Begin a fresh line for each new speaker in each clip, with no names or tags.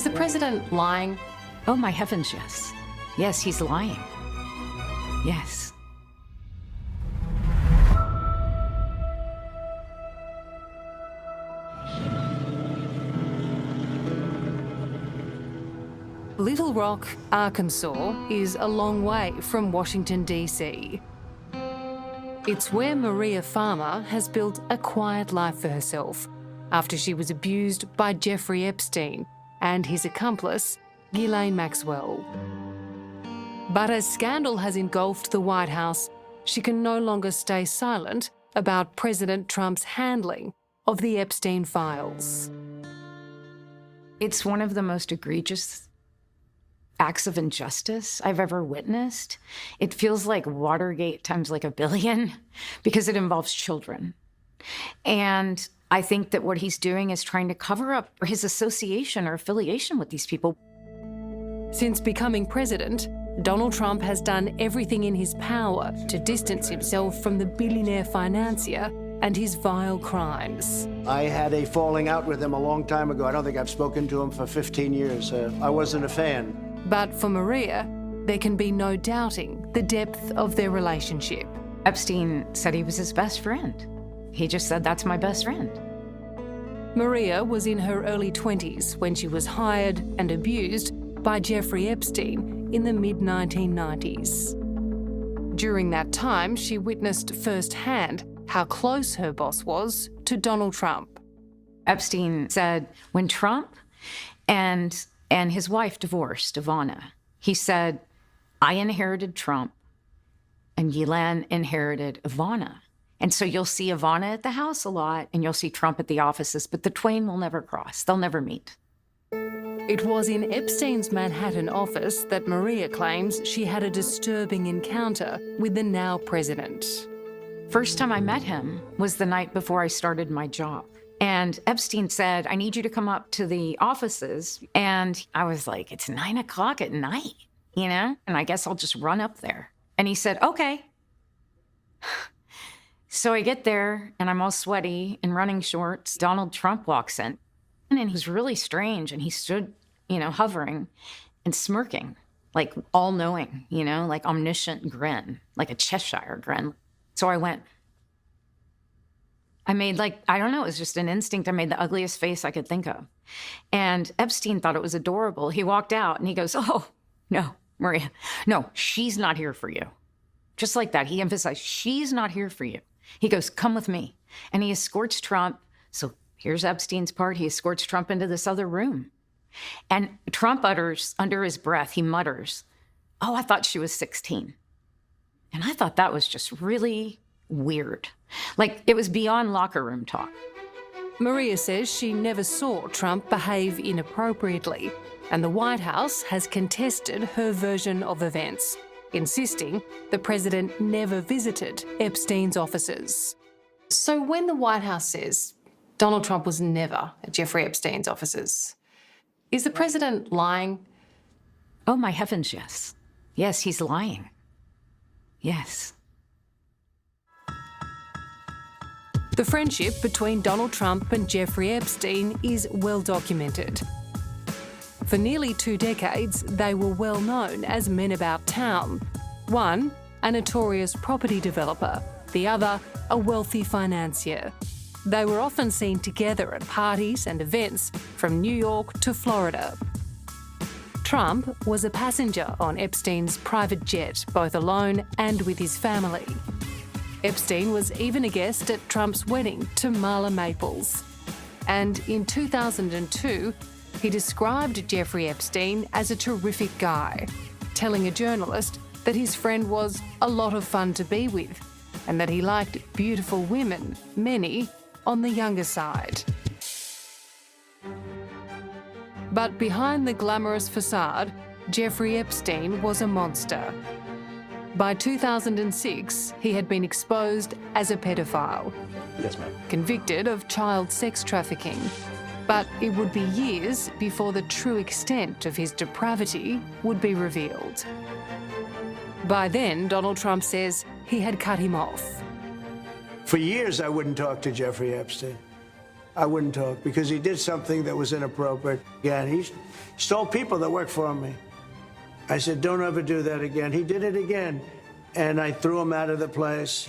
Is the president lying?
Oh, my heavens, yes. Yes, he's lying. Yes.
Little Rock, Arkansas, is a long way from Washington, D.C. It's where Maria Farmer has built a quiet life for herself after she was abused by Jeffrey Epstein and his accomplice, Ghislaine Maxwell. But as scandal has engulfed the White House, she can no longer stay silent about President Trump's handling of the Epstein files.
It's one of the most egregious acts of injustice I've ever witnessed. It feels like Watergate times like a billion because it involves children. And I think that what he's doing is trying to cover up his association or affiliation with these people.
Since becoming president, Donald Trump has done everything in his power to distance himself from the billionaire financier and his vile crimes.
I had a falling out with him a long time ago. I don't think I've spoken to him for 15 years. I wasn't a fan.
But for Maria, there can be no doubting the depth of their relationship.
Epstein said he was his best friend. He just said, "That's my best friend."
Maria was in her early 20s when she was hired and abused by Jeffrey Epstein in the mid-1990s. During that time, she witnessed firsthand how close her boss was to Donald Trump.
Epstein said when Trump and his wife divorced, Ivana, he said, "I inherited Trump and Ghislaine inherited Ivana. And so you'll see Ivana at the house a lot and you'll see Trump at the offices, but the twain will never cross. They'll never meet."
It was in Epstein's Manhattan office that Maria claims she had a disturbing encounter with the now president.
First time I met him was the night before I started my job. And Epstein said, "I need you to come up to the offices." And I was like, it's 9 o'clock at night, you know? And I guess I'll just run up there. And he said, "Okay." So I get there and I'm all sweaty in running shorts. Donald Trump walks in and he was really strange. And he stood, hovering and smirking, like all knowing, like omniscient grin, like a Cheshire grin. So I made I don't know, it was just an instinct. I made the ugliest face I could think of. And Epstein thought it was adorable. He walked out and he goes, "Oh, no, Maria, no, she's not here for you." Just like that, he emphasized, "She's not here for you." He goes, "Come with me." And he escorts Trump. So here's Epstein's part. He escorts Trump into this other room. And Trump utters, under his breath, he mutters, "Oh, I thought she was 16. And I thought that was just really weird. Like, it was beyond locker room talk.
Maria says she never saw Trump behave inappropriately, and the White House has contested her version of events, insisting the president never visited Epstein's offices. So when the White House says Donald Trump was never at Jeffrey Epstein's offices, is the president lying?
Oh, my heavens, yes. Yes, he's lying. Yes.
The friendship between Donald Trump and Jeffrey Epstein is well documented. For nearly 2 decades, they were well known as men about town. One, a notorious property developer, the other, a wealthy financier. They were often seen together at parties and events from New York to Florida. Trump was a passenger on Epstein's private jet, both alone and with his family. Epstein was even a guest at Trump's wedding to Marla Maples. And in 2002, he described Jeffrey Epstein as a terrific guy, telling a journalist that his friend was a lot of fun to be with and that he liked beautiful women, many on the younger side. But behind the glamorous facade, Jeffrey Epstein was a monster. By 2006, he had been exposed as a pedophile.
Yes, ma'am.
Convicted of child sex trafficking. But it would be years before the true extent of his depravity would be revealed. By then, Donald Trump says he had cut him off.
For years, I wouldn't talk to Jeffrey Epstein. I wouldn't talk because he did something that was inappropriate. Again, he stole people that worked for me. I said, don't ever do that again. He did it again. And I threw him out of the place,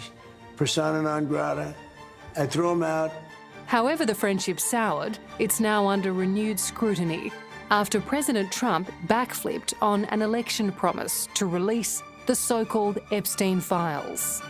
persona non grata. I threw him out.
However the friendship soured, it's now under renewed scrutiny after President Trump backflipped on an election promise to release the so-called Epstein files.